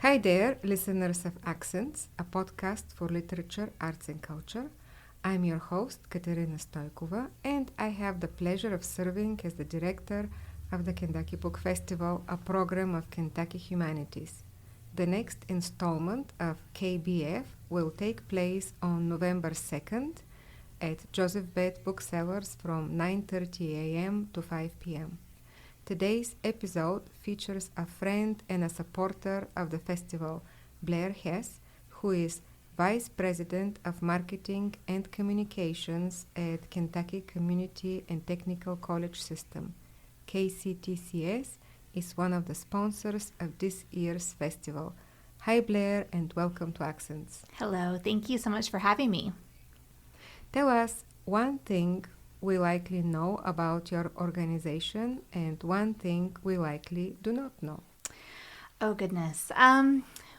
Hi there, listeners of Accents, a podcast for literature, arts, and culture. I'm your host, Katerina Stoykova, and I have the pleasure of serving as the director of the Kentucky Book Festival, a program of Kentucky Humanities. The next installment of KBF will take place on November 2nd at Joseph Beth Booksellers from 9:30 a.m. to 5 p.m. Today's episode features a friend and a supporter of the festival, Blair Hess, who is Vice President of Marketing and Communications at Kentucky Community and Technical College System. KCTCS is one of the sponsors of this year's festival. Hi Blair, and welcome to Accents. Hello, thank you so much for having me. Tell us one thing we likely know about your organization and one thing we likely do not know. Oh, goodness.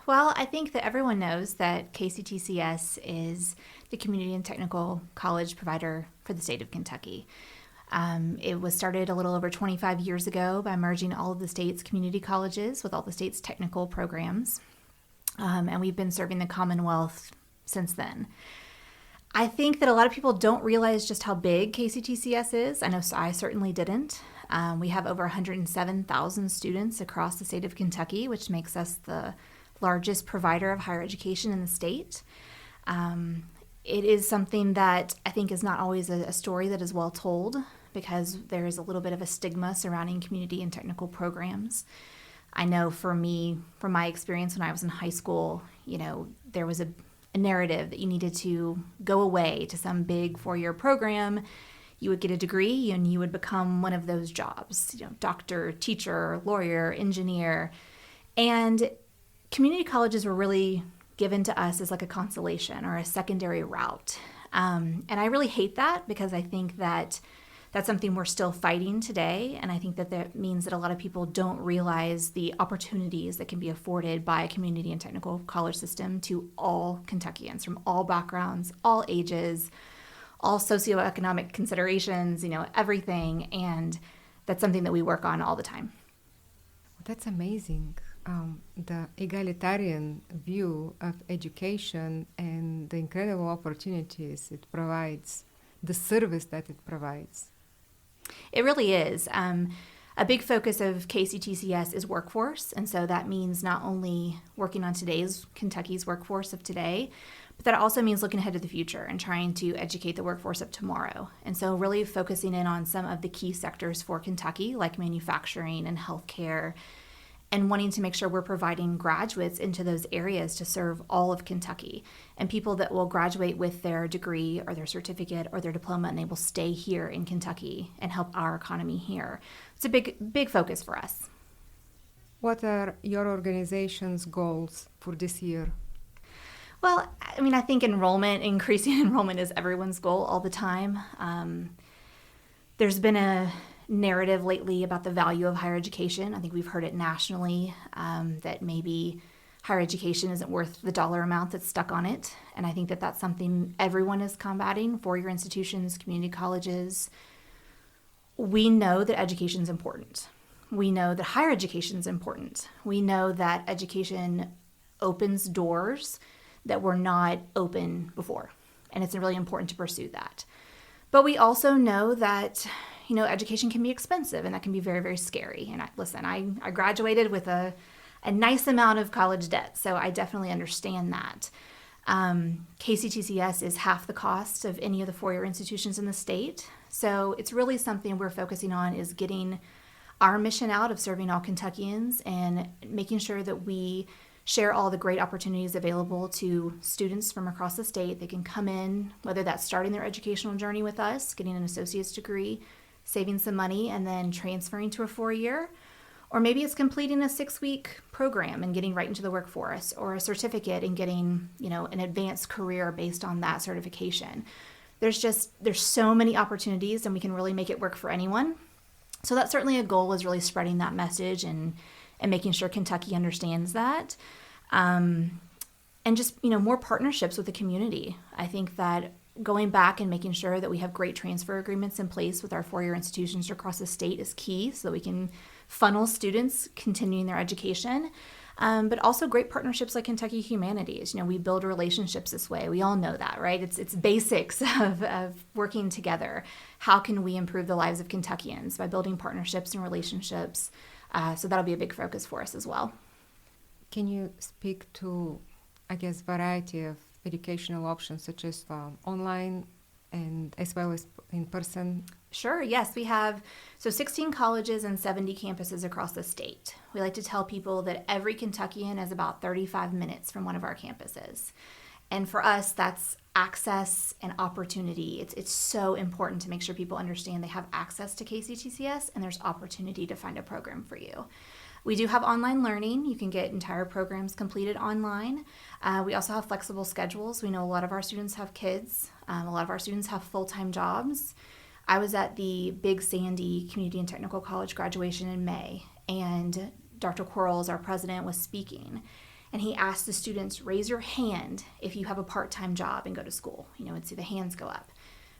Well, I think that everyone knows that KCTCS is the community and technical college provider for the state of Kentucky. It was started a little over 25 years ago by merging all of the state's community colleges with all the state's technical programs. And we've been serving the Commonwealth since then. I think that a lot of people don't realize just how big KCTCS is. I know I certainly didn't. We have over 107,000 students across the state of Kentucky, which makes us the largest provider of higher education in the state. It is something that I think is not always a story that is well told because there is a little bit of a stigma surrounding community and technical programs. I know for me, from my experience when I was in high school, there was a narrative that you needed to go away to some big 4-year program. You would get a degree and you would become one of those jobs, doctor, teacher, lawyer, engineer. And community colleges were really given to us as like a consolation or a secondary route. And I really hate that because I think that that's something we're still fighting today. And I think that means that a lot of people don't realize the opportunities that can be afforded by a community and technical college system to all Kentuckians from all backgrounds, all ages, all socioeconomic considerations, everything. And that's something that we work on all the time. That's amazing. The egalitarian view of education and the incredible opportunities it provides, the service that it provides. It really is. A big focus of KCTCS is workforce, and so that means not only working on Kentucky's workforce of today, but that also means looking ahead to the future and trying to educate the workforce of tomorrow. And so really focusing in on some of the key sectors for Kentucky, like manufacturing and healthcare, and wanting to make sure we're providing graduates into those areas to serve all of Kentucky and people that will graduate with their degree or their certificate or their diploma and they will stay here in Kentucky and help our economy here. It's a big focus for us. What are your organization's goals for this year? Well, I think increasing enrollment is everyone's goal all the time. There's been a narrative lately about the value of higher education. I think we've heard it nationally that maybe higher education isn't worth the dollar amount that's stuck on it. And I think that that's something everyone is combating, four-year institutions, community colleges. We know that education is important. We know that higher education is important. We know that education opens doors that were not open before. And it's really important to pursue that. But we also know that education can be expensive and that can be very, very scary. And I graduated with a nice amount of college debt, so I definitely understand that. KCTCS is half the cost of any of the four-year institutions in the state. So it's really something we're focusing on is getting our mission out of serving all Kentuckians and making sure that we share all the great opportunities available to students from across the state. They can come in, whether that's starting their educational journey with us, getting an associate's degree, saving some money, and then transferring to a 4-year. Or maybe it's completing a 6-week program and getting right into the workforce, or a certificate and getting, an advanced career based on that certification. There's so many opportunities and we can really make it work for anyone. So that's certainly a goal, is really spreading that message and making sure Kentucky understands that. And just, more partnerships with the community. I think that going back and making sure that we have great transfer agreements in place with our 4-year institutions across the state is key so that we can funnel students continuing their education. but also great partnerships like Kentucky Humanities. You know, we build relationships this way. We all know that, right? It's basics of working together. How can we improve the lives of Kentuckians by building partnerships and relationships? So that'll be a big focus for us as well. Can you speak to, I guess, variety of educational options such as online and as well as in person? Sure, yes. We have 16 colleges and 70 campuses across the state. We like to tell people that every Kentuckian is about 35 minutes from one of our campuses. And for us, that's access and opportunity. It's so important to make sure people understand they have access to KCTCS and there's opportunity to find a program for you. We do have online learning. You can get entire programs completed online. We also have flexible schedules. We know a lot of our students have kids. A lot of our students have full-time jobs. I was at the Big Sandy Community and Technical College graduation in May, and Dr. Quarles, our president, was speaking. And he asked the students, raise your hand if you have a part-time job and go to school. You know, and see the hands go up.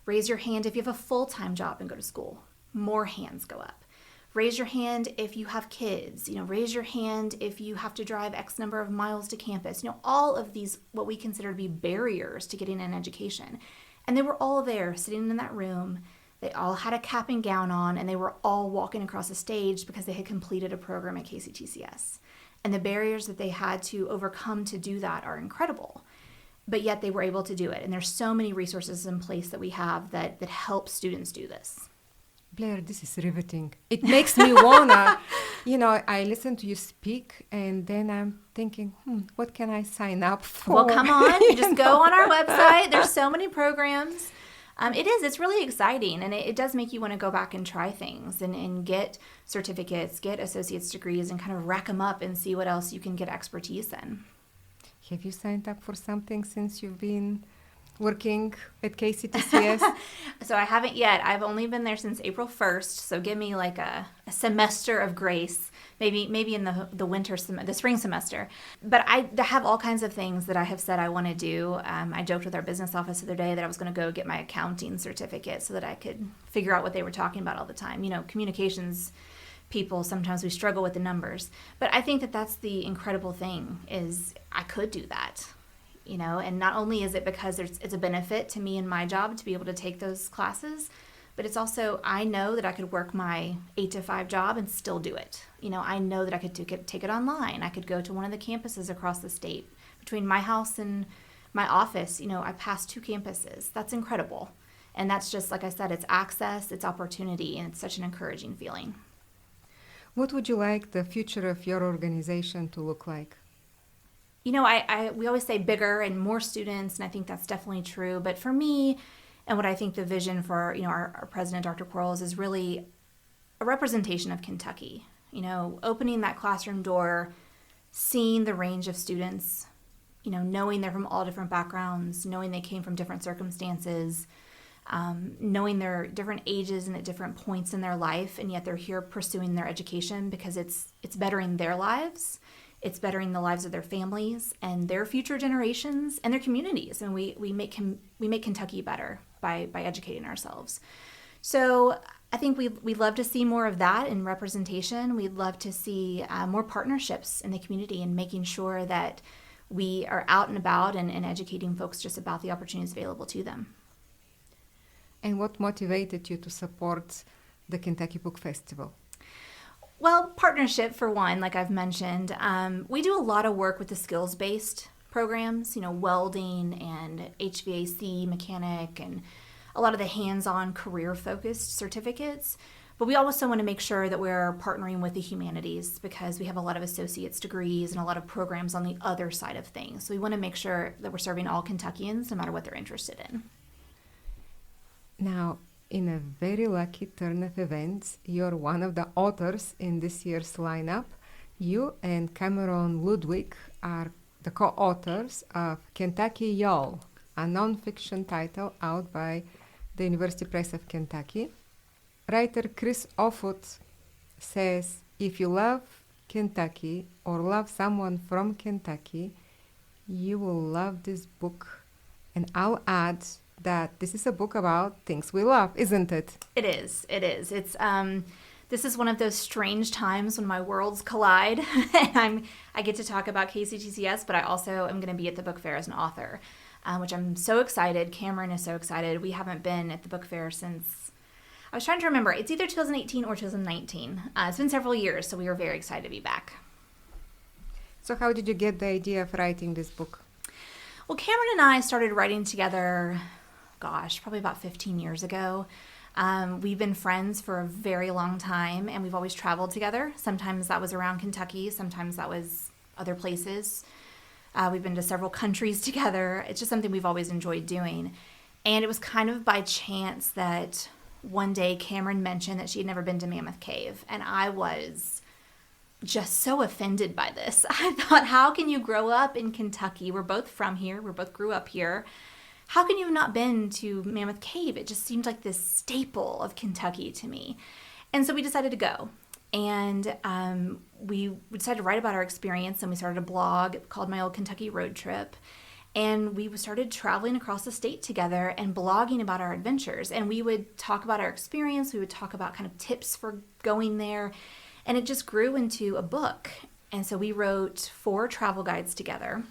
Raise your hand if you have a full-time job and go to school. More hands go up. Raise your hand if you have kids. You know, raise your hand if you have to drive X number of miles to campus. You know, all of these, what we consider to be barriers to getting an education. And they were all there sitting in that room. They all had a cap and gown on, and they were all walking across the stage because they had completed a program at KCTCS. And the barriers that they had to overcome to do that are incredible. But yet they were able to do it. And there's so many resources in place that we have that help students do this. Blair, this is riveting. It makes me wanna, I listen to you speak and then I'm thinking, what can I sign up for? Well, come on. You just go on our website. There's so many programs. It's really exciting, and it does make you want to go back and try things and get certificates, get associate's degrees, and kind of rack them up and see what else you can get expertise in. Have you signed up for something since you've been working at KCTCS? So I haven't yet. I've only been there since April 1st, so give me like a semester of grace, maybe in the spring semester. But I have all kinds of things that I have said I want to do. I joked with our business office the other day that I was going to go get my accounting certificate so that I could figure out what they were talking about all the time. You know, communications people, sometimes we struggle with the numbers. But I think that that's the incredible thing is I could do that. You know, and not only is it because it's a benefit to me and my job to be able to take those classes, but it's also, I know that I could work my 8 to 5 job and still do it. You know, I know that I could take it online. I could go to one of the campuses across the state. Between my house and my office, I passed 2 campuses. That's incredible. And that's just, like I said, it's access, it's opportunity, and it's such an encouraging feeling. What would you like the future of your organization to look like? You know, we always say bigger and more students, and I think that's definitely true. But for me, and what I think the vision for, our president, Dr. Quarles, is really a representation of Kentucky. You know, opening that classroom door, seeing the range of students, knowing they're from all different backgrounds, knowing they came from different circumstances, knowing they're different ages and at different points in their life, and yet they're here pursuing their education because it's bettering their lives. It's bettering the lives of their families and their future generations and their communities. And we make Kentucky better by educating ourselves. So I think we'd love to see more of that in representation. We'd love to see more partnerships in the community and making sure that we are out and about and educating folks just about the opportunities available to them. And what motivated you to support the Kentucky Book Festival? Well, partnership for one, like I've mentioned. We do a lot of work with the skills-based programs, welding and HVAC mechanic and a lot of the hands-on career-focused certificates. But we also want to make sure that we're partnering with the humanities because we have a lot of associate's degrees and a lot of programs on the other side of things. So we want to make sure that we're serving all Kentuckians no matter what they're interested in. Now, in a very lucky turn of events, you're one of the authors in this year's lineup. You and Cameron Ludwick are the co-authors of Kentucky Y'all, a non-fiction title out by the University Press of Kentucky. Writer Chris Offutt says, if you love Kentucky or love someone from Kentucky, you will love this book. And I'll add that this is a book about things we love, isn't it? It is. It's This is one of those strange times when my worlds collide, and I get to talk about KCTCS, but I also am going to be at the book fair as an author, which I'm so excited. Cameron is so excited. We haven't been at the book fair since, I was trying to remember, it's either 2018 or 2019. It's been several years, so we were very excited to be back. So how did you get the idea of writing this book? Well, Cameron and I started writing together, probably about 15 years ago. We've been friends for a very long time, and we've always traveled together. Sometimes that was around Kentucky. Sometimes that was other places. We've been to several countries together. It's just something we've always enjoyed doing. And it was kind of by chance that one day Cameron mentioned that she had never been to Mammoth Cave. And I was just so offended by this. I thought, how can you grow up in Kentucky? We're both from here. We both grew up here. How can you have not been to Mammoth Cave? It just seemed like this staple of Kentucky to me. And so we decided to go. And we decided to write about our experience, and we started a blog called My Old Kentucky Road Trip. And we started traveling across the state together and blogging about our adventures. And we would talk about our experience. We would talk about kind of tips for going there. And it just grew into a book. And so we wrote 4 travel guides together.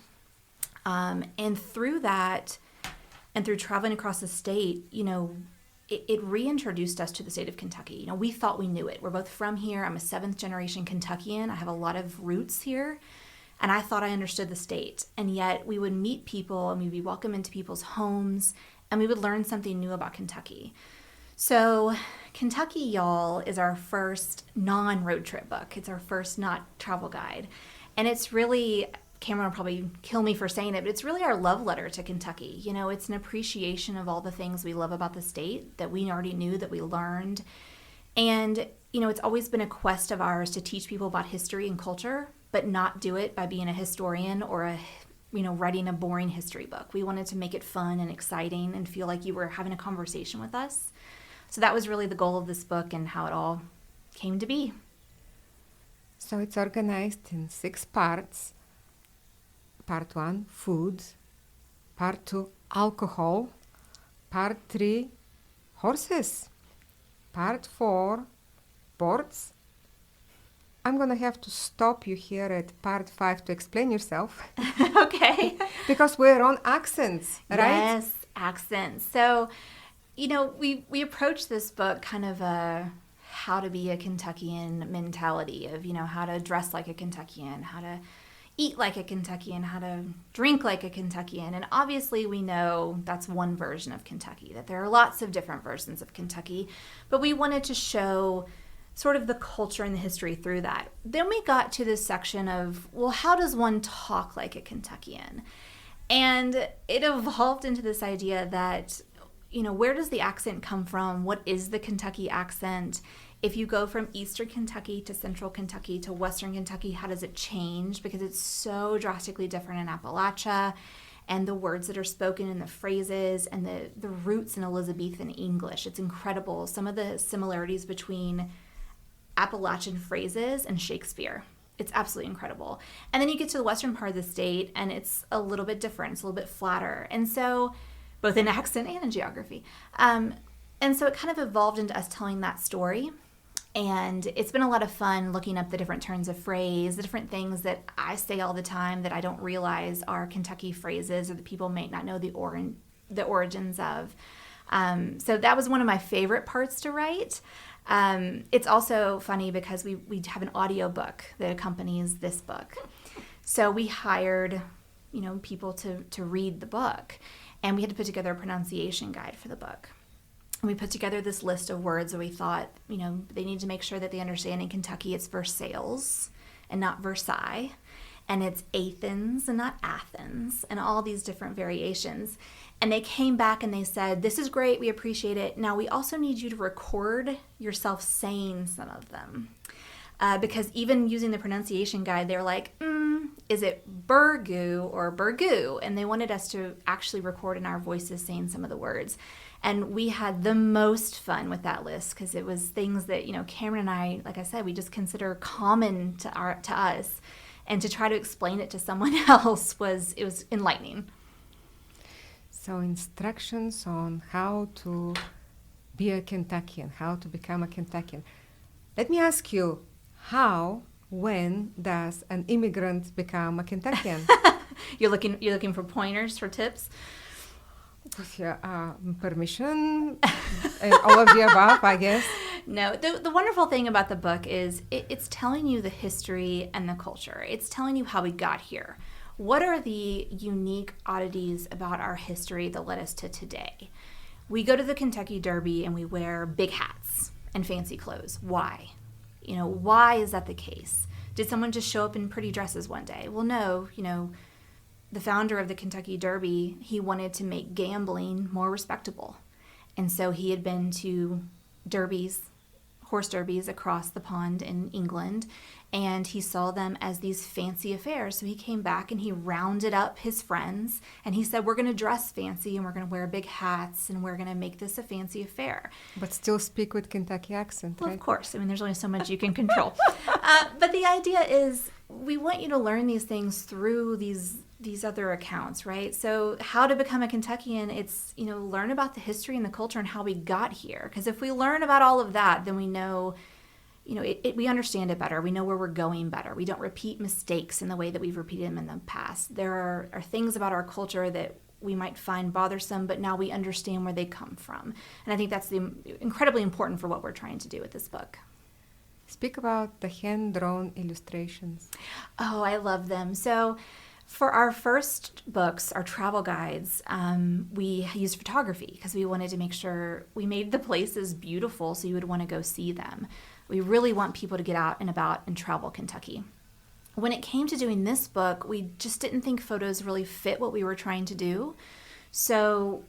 And through that, and through traveling across the state, it reintroduced us to the state of Kentucky. We thought we knew it. We're both from here. I'm a 7th generation Kentuckian. I have a lot of roots here. And I thought I understood the state. And yet we would meet people, and we'd be welcome into people's homes, and we would learn something new about Kentucky. So Kentucky, y'all, is our first non-road trip book. It's our first not travel guide. And it's really, Cameron will probably kill me for saying it, but it's really our love letter to Kentucky. It's an appreciation of all the things we love about the state that we already knew, that we learned. And, it's always been a quest of ours to teach people about history and culture, but not do it by being a historian or writing a boring history book. We wanted to make it fun and exciting and feel like you were having a conversation with us. So that was really the goal of this book and how it all came to be. So it's organized in 6 parts. Part 1, food. Part 2, alcohol. Part 3, horses. Part 4, sports. I'm going to have to stop you here at part 5 to explain yourself. Okay. Because we're on accents, right? Yes, accents. So, we approached this book kind of a how to be a Kentuckian mentality of, how to dress like a Kentuckian, how to eat like a Kentuckian, how to drink like a Kentuckian. And obviously we know that's one version of Kentucky, that there are lots of different versions of Kentucky, but we wanted to show sort of the culture and the history through that. Then we got to this section of, well, how does one talk like a Kentuckian? And it evolved into this idea that, where does the accent come from? What is the Kentucky accent? If you go from Eastern Kentucky to Central Kentucky to Western Kentucky, how does it change? Because it's so drastically different in Appalachia, and the words that are spoken and the phrases and the roots in Elizabethan English. It's incredible. Some of the similarities between Appalachian phrases and Shakespeare. It's absolutely incredible. And then you get to the western part of the state, and it's a little bit different. It's a little bit flatter. And so, both in accent and in geography. And so it kind of evolved into us telling that story. And it's been a lot of fun looking up the different turns of phrase, the different things that I say all the time that I don't realize are Kentucky phrases or that people may not know the origins of. So that was one of my favorite parts to write. It's also funny because we have an audio book that accompanies this book. So we hired, people to read the book, and we had to put together a pronunciation guide for the book. And we put together this list of words that we thought, they need to make sure that they understand in Kentucky it's Versailles and not Versailles, and it's Athens and not Athens, and all these different variations. And they came back and they said, this is great, we appreciate it. Now we also need you to record yourself saying some of them. Because even using the pronunciation guide, they're like, is it burgoo or burgoo? And they wanted us to actually record in our voices saying some of the words. And we had the most fun with that list because it was things that, Cameron and I, like I said, we just consider common to us. And to try to explain it to someone else it was enlightening. So instructions on how to be a Kentuckian, how to become a Kentuckian. Let me ask you, when does an immigrant become a Kentuckian? You're looking for pointers for tips? With your permission, and all of the above, I guess. No, the wonderful thing about the book is it's telling you the history and the culture. It's telling you how we got here. What are the unique oddities about our history that led us to today? We go to the Kentucky Derby and we wear big hats and fancy clothes. Why? Why is that the case? Did someone just show up in pretty dresses one day? Well, no, the founder of the Kentucky Derby, he wanted to make gambling more respectable. And so he had been to horse derbies across the pond in England, and he saw them as these fancy affairs. So he came back and he rounded up his friends and he said, we're going to dress fancy and we're going to wear big hats and we're going to make this a fancy affair. But still speak with Kentucky accent, well, right? Of course. I mean, there's only so much you can control. But the idea is we want you to learn these things through these other accounts, right? So how to become a Kentuckian, it's, learn about the history and the culture and how we got here. Because if we learn about all of that, then we know, we understand it better. We know where we're going better. We don't repeat mistakes in the way that we've repeated them in the past. There are things about our culture that we might find bothersome, but now we understand where they come from. And I think that's incredibly important for what we're trying to do with this book. Speak about the hand-drawn illustrations. Oh, I love them. So for our first books, our travel guides, we used photography because we wanted to make sure we made the places beautiful so you would want to go see them. We really want people to get out and about and travel Kentucky. When it came to doing this book, we just didn't think photos really fit what we were trying to do. So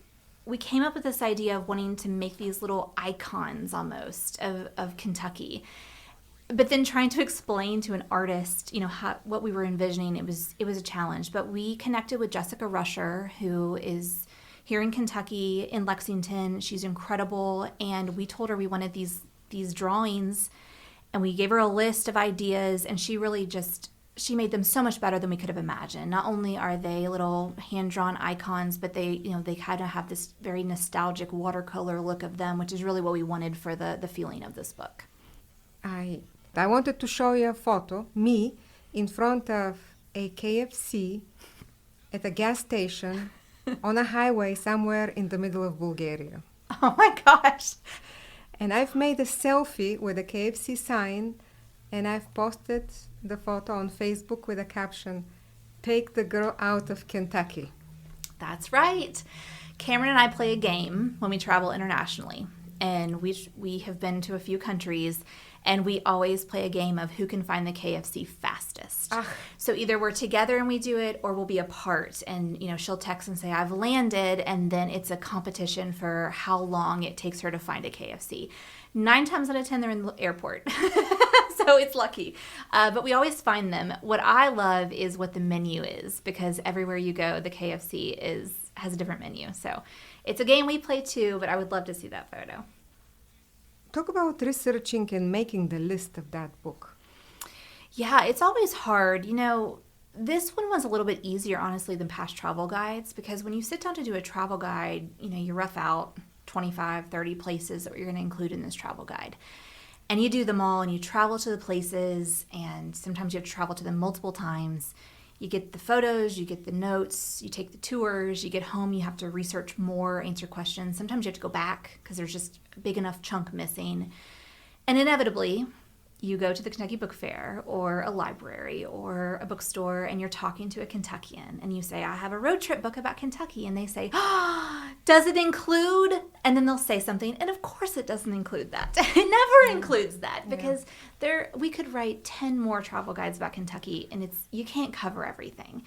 we came up with this idea of wanting to make these little icons almost of Kentucky. But then trying to explain to an artist, what we were envisioning, it was a challenge. But we connected with Jessica Rusher, who is here in Kentucky, in Lexington. She's incredible. And we told her we wanted these drawings, and we gave her a list of ideas, and she really she made them so much better than we could have imagined. Not only are they little hand-drawn icons, but they kind of have this very nostalgic watercolor look of them, which is really what we wanted for the feeling of this book. I wanted to show you a photo, me, in front of a KFC at a gas station on a highway somewhere in the middle of Bulgaria. Oh my gosh. And I've made a selfie with a KFC sign, and I've posted the photo on Facebook with a caption, "Take the girl out of Kentucky." That's right. Cameron and I play a game when we travel internationally, and we have been to a few countries, and we always play a game of who can find the KFC fastest. So either we're together and we do it, or we'll be apart, and she'll text and say, I've landed, and then it's a competition for how long it takes her to find a KFC. 9 times out of 10, they're in the airport. So it's lucky. But we always find them. What I love is what the menu is, because everywhere you go, the KFC has a different menu. So it's a game we play too, but I would love to see that photo. Talk about researching and making the list of that book. Yeah, it's always hard. This one was a little bit easier, honestly, than past travel guides, because when you sit down to do a travel guide, you rough out 25, 30 places that you're going to include in this travel guide. And you do them all, and you travel to the places, and sometimes you have to travel to them multiple times. You get the photos, you get the notes, you take the tours, you get home, you have to research more, answer questions. Sometimes you have to go back because there's just a big enough chunk missing. And inevitably, you go to the Kentucky Book Fair or a library or a bookstore, and you're talking to a Kentuckian, and you say, I have a road trip book about Kentucky. And they say, does it include? And then they'll say something, and of course it doesn't include that. It never includes that, because we could write 10 more travel guides about Kentucky, and you can't cover everything.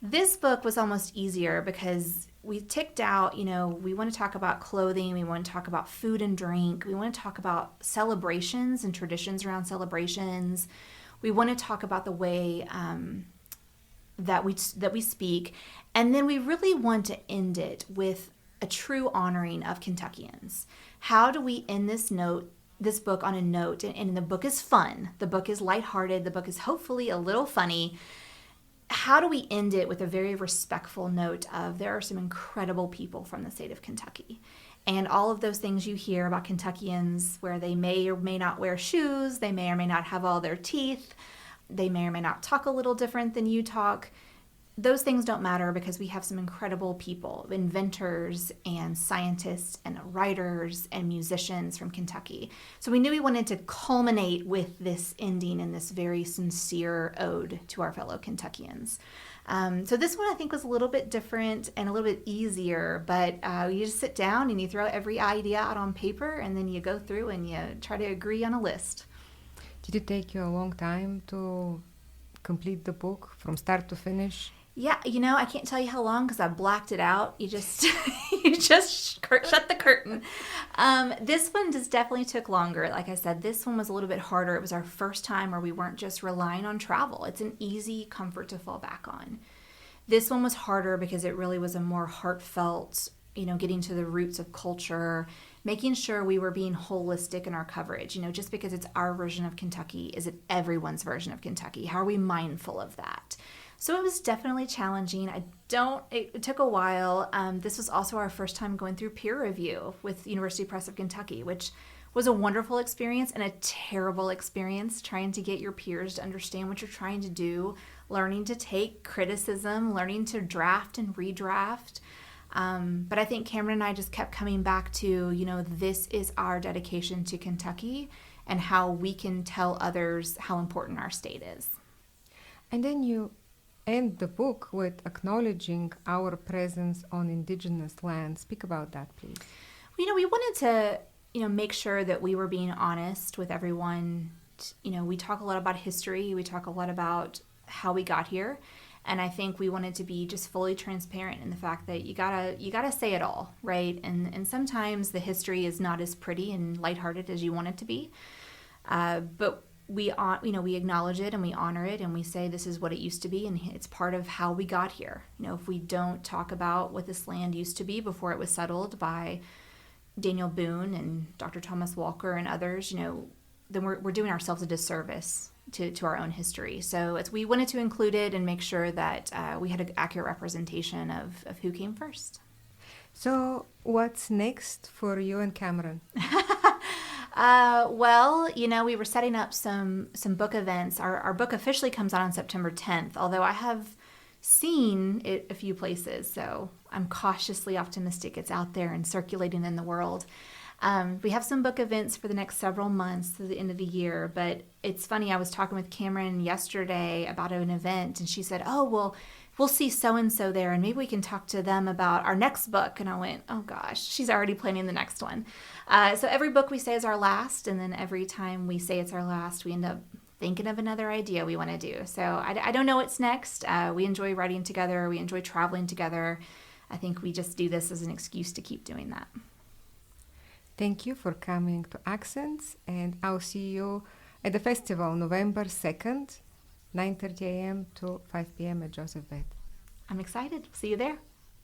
This book was almost easier because we ticked out, we want to talk about clothing, we want to talk about food and drink, we want to talk about celebrations and traditions around celebrations. We want to talk about the way that we speak, and then we really want to end it with a true honoring of Kentuckians. How do we end this book on a note? And the book is fun, the book is lighthearted, the book is hopefully a little funny. How do we end it with a very respectful note of there are some incredible people from the state of Kentucky? And all of those things you hear about Kentuckians, where they may or may not wear shoes, they may or may not have all their teeth, they may or may not talk a little different than you talk. Those things don't matter because we have some incredible people, inventors and scientists and writers and musicians from Kentucky. So we knew we wanted to culminate with this ending in this very sincere ode to our fellow Kentuckians. So this one I think was a little bit different and a little bit easier, but you just sit down and you throw every idea out on paper and then you go through and you try to agree on a list. Did it take you a long time to complete the book from start to finish? Yeah, I can't tell you how long because I blacked it out. You just shut the curtain. This one just definitely took longer. Like I said, this one was a little bit harder. It was our first time where we weren't just relying on travel. It's an easy comfort to fall back on. This one was harder because it really was a more heartfelt, getting to the roots of culture, making sure we were being holistic in our coverage. Just because it's our version of Kentucky, is it everyone's version of Kentucky? How are we mindful of that? So it was definitely challenging. It took a while. This was also our first time going through peer review with University Press of Kentucky, which was a wonderful experience and a terrible experience trying to get your peers to understand what you're trying to do, learning to take criticism, learning to draft and redraft. But I think Cameron and I just kept coming back to, this is our dedication to Kentucky and how we can tell others how important our state is. And then you end the book with acknowledging our presence on indigenous land. Speak about that, please. We wanted to, make sure that we were being honest with everyone. We talk a lot about history. We talk a lot about how we got here. And I think we wanted to be just fully transparent in the fact that you gotta say it all, right? And sometimes the history is not as pretty and lighthearted as you want it to be. But we acknowledge it and we honor it and we say this is what it used to be and it's part of how we got here. If we don't talk about what this land used to be before it was settled by Daniel Boone and Dr. Thomas Walker and others, then we're doing ourselves a disservice to our own history. So we wanted to include it and make sure that we had an accurate representation of who came first. So what's next for you and Cameron? We were setting up some book events. Our book officially comes out on September 10th, although I have seen it a few places, so I'm cautiously optimistic it's out there and circulating in the world. We have some book events for the next several months to the end of the year, but it's funny, I was talking with Cameron yesterday about an event, and she said, oh, well, we'll see so-and-so there, and maybe we can talk to them about our next book. And I went, oh gosh, she's already planning the next one. So every book we say is our last, and then every time we say it's our last, we end up thinking of another idea we want to do. So I don't know what's next. We enjoy writing together. We enjoy traveling together. I think we just do this as an excuse to keep doing that. Thank you for coming to Accents, and I'll see you at the festival November 2nd, 9:30 a.m. to 5 p.m. at Joseph Beth. I'm excited. See you there.